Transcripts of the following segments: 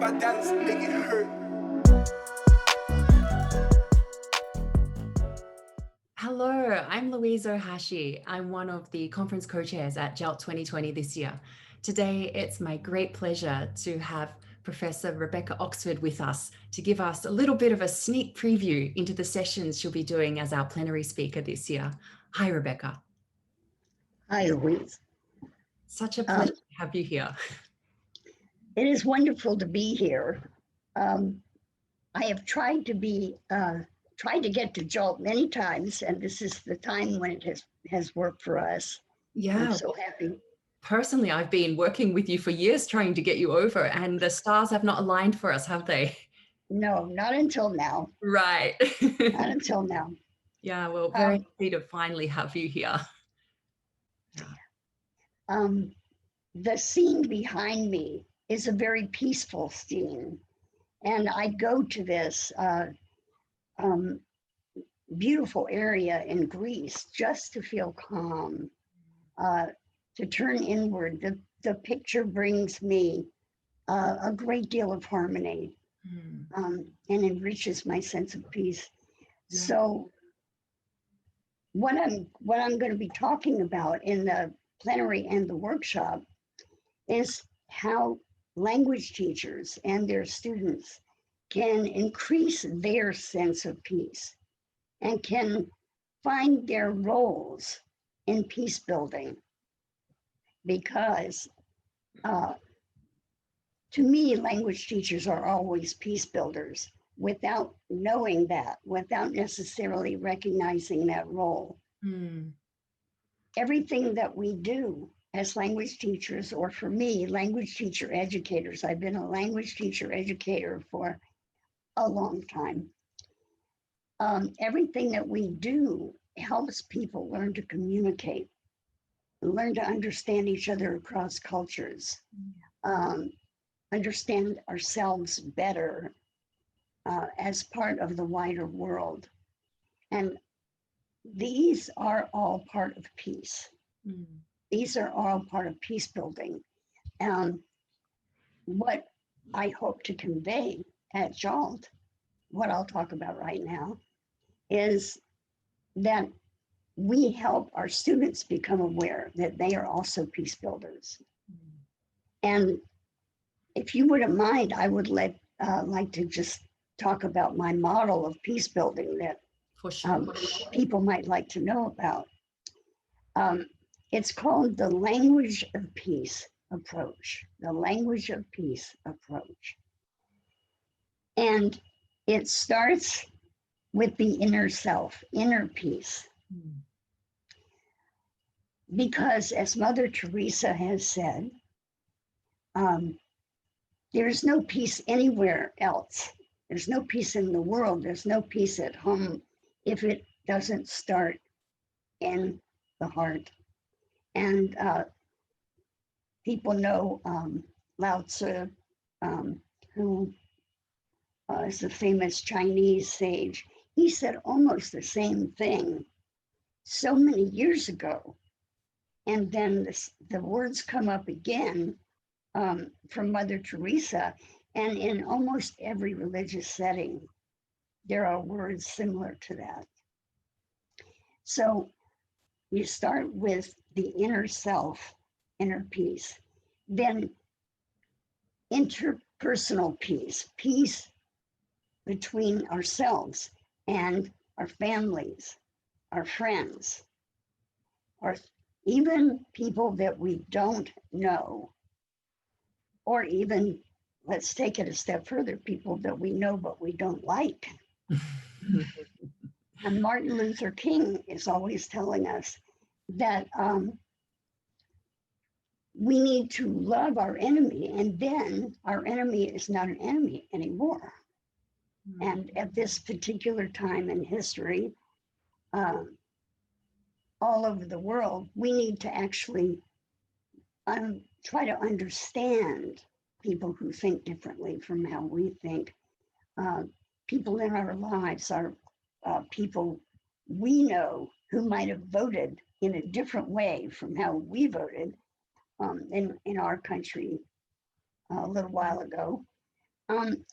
my dance, make it hurt. Hello, I'm Louise Ohashi. I'm one of the conference co-chairs at JALT 2020 this year. Today, it's my great pleasure to have Professor Rebecca Oxford with us to give us a little bit of a sneak preview into the sessions she'll be doing as our plenary speaker this year. Hi, Rebecca. Hi, Louise. Such a pleasure to have you here. It is wonderful to be here. I have tried to get to JALT many times, and this is the time when it has worked for us. Yeah. I'm so happy. Personally, I've been working with you for years trying to get you over, and the stars have not aligned for us, have they? No, not until now. Right. Not until now. Yeah, well, very happy to finally have you here. Yeah. The scene behind me is a very peaceful scene, and I go to this beautiful area in Greece just to feel calm, to turn inward. The picture brings me a great deal of harmony and enriches my sense of peace. Yeah. So what I'm going to be talking about in the plenary and the workshop is how language teachers and their students can increase their sense of peace and can find their roles in peace building. Because to me, language teachers are always peace builders without knowing that, without necessarily recognizing that role. Everything that we do as language teachers, or for me, language teacher educators, I've been a language teacher educator for a long time. Everything that we do helps people learn to communicate, learn to understand each other across cultures, understand ourselves better as part of the wider world. And these are all part of peace. These are all part of peace building. What I hope to convey at JALT, what I'll talk about right now, is that we help our students become aware that they are also peace builders. And if you wouldn't mind, I would like to just talk about my model of peace building that people might like to know about. It's called the language of peace approach, the language of peace approach. And it starts with the inner self, inner peace. Because as Mother Teresa has said, there's no peace anywhere else. There's no peace in the world. There's no peace at home if it doesn't start in the heart. And people know Lao Tzu, who is a famous Chinese sage. He said almost the same thing so many years ago. And then the words come up again from Mother Teresa, and in almost every religious setting, there are words similar to that. So you start with the inner self, inner peace, then interpersonal peace, peace between ourselves and our families, our friends, or even people that we don't know, or even, let's take it a step further, people that we know but we don't like. And Martin Luther King is always telling us that we need to love our enemy, and then our enemy is not an enemy anymore. And at this particular time in history, all over the world, we need to actually try to understand people who think differently from how we think. People in our lives are people we know who might have voted in a different way from how we voted in our country a little while ago. Um,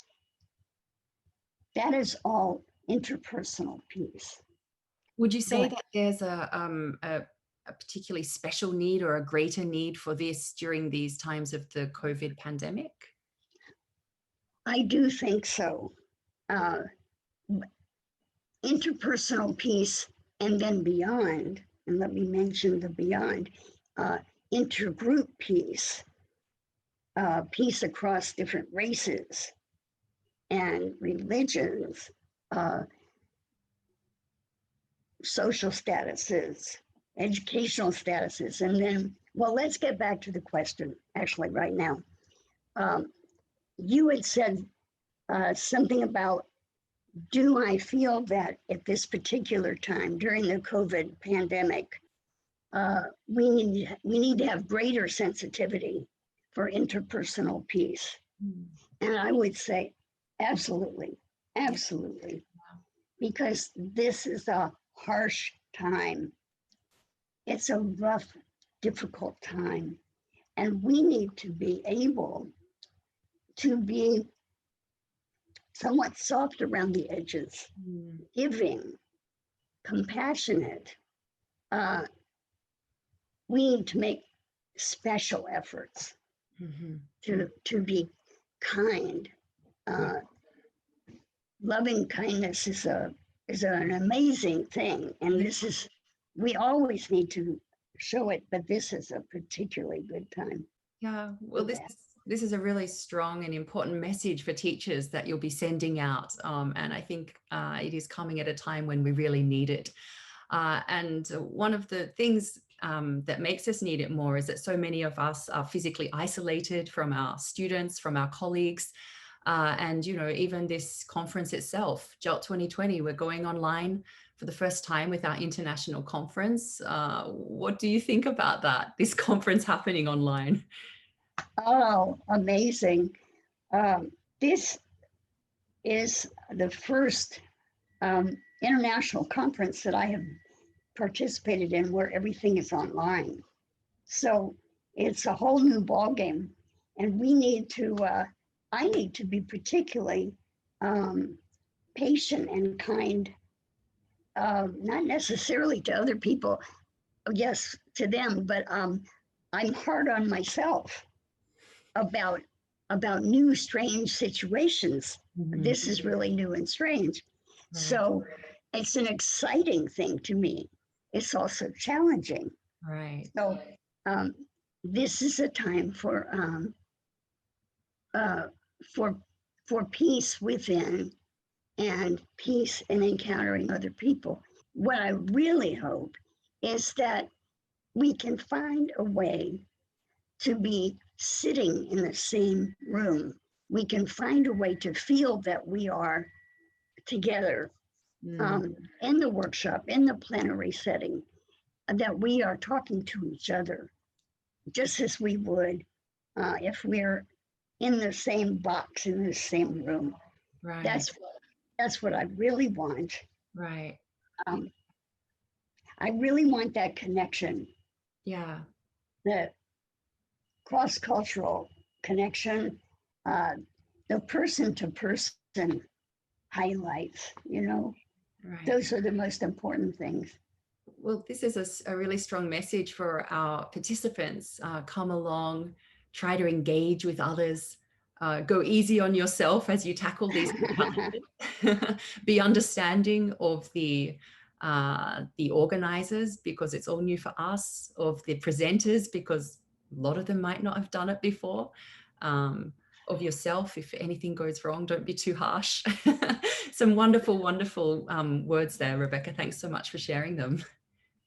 that is all interpersonal peace. Would you say But that there's a particularly special need or a greater need for this during these times of the COVID pandemic? I do think so. Uh, interpersonal peace and then beyond, and let me mention the beyond, intergroup peace, peace across different races and religions, uh, social statuses, educational statuses. And then, well, let's get back to the question actually right now. You had said something about, do I feel that at this particular time during the COVID pandemic, we need to have greater sensitivity for interpersonal peace? And I would say absolutely, absolutely, because this is a harsh time. It's a rough, difficult time, and we need to be able to be somewhat soft around the edges, giving, compassionate. Uh, we need to make special efforts to be kind. Loving kindness is an amazing thing, and we always need to show it, but this is a particularly good time. Yeah, well, this is a really strong and important message for teachers that you'll be sending out, and I think it is coming at a time when we really need it. And one of the things that makes us need it more is that so many of us are physically isolated from our students, from our colleagues. And, you know, even this conference itself, JALT 2020, we're going online for the first time with our international conference. What do you think about that, this conference happening online? Oh, amazing. This is the first international conference that I have participated in where everything is online. So it's a whole new ballgame, and we need to, I need to be particularly patient and kind, not necessarily to other people, yes, to them, but I'm hard on myself about new strange situations. This is really new and strange. Right. So it's an exciting thing to me. It's also challenging. Right. So this is a time for peace within and peace in encountering other people. What I really hope is that we can find a way to be sitting in the same room. We can find a way to feel that we are together in the workshop, in the plenary setting, that we are talking to each other just as we would if we're in the same box, in the same room. Right. That's what I really want. Right. I really want that connection. Yeah. The cross-cultural connection, the person-to-person highlights, you know, Right. those are the most important things. Well, this is a really strong message for our participants. Come along, try to engage with others, go easy on yourself as you tackle these challenges. Be understanding of the organizers, because it's all new for us, of the presenters, because a lot of them might not have done it before. Of yourself, if anything goes wrong, don't be too harsh. Some wonderful, wonderful words there, Rebecca. Thanks so much for sharing them.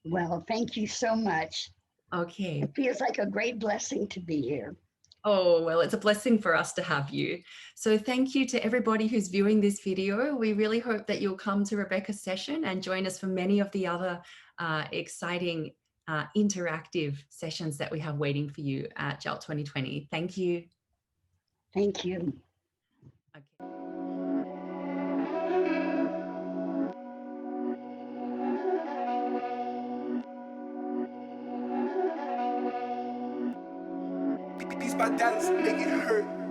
Well, thank you so much. Okay. It feels like a great blessing to be here. Oh, well, it's a blessing for us to have you. So thank you to everybody who's viewing this video. We really hope that you'll come to Rebecca's session and join us for many of the other exciting interactive sessions that we have waiting for you at JALT 2020. Thank you. Thank you. Okay. These my dollars make it hurt.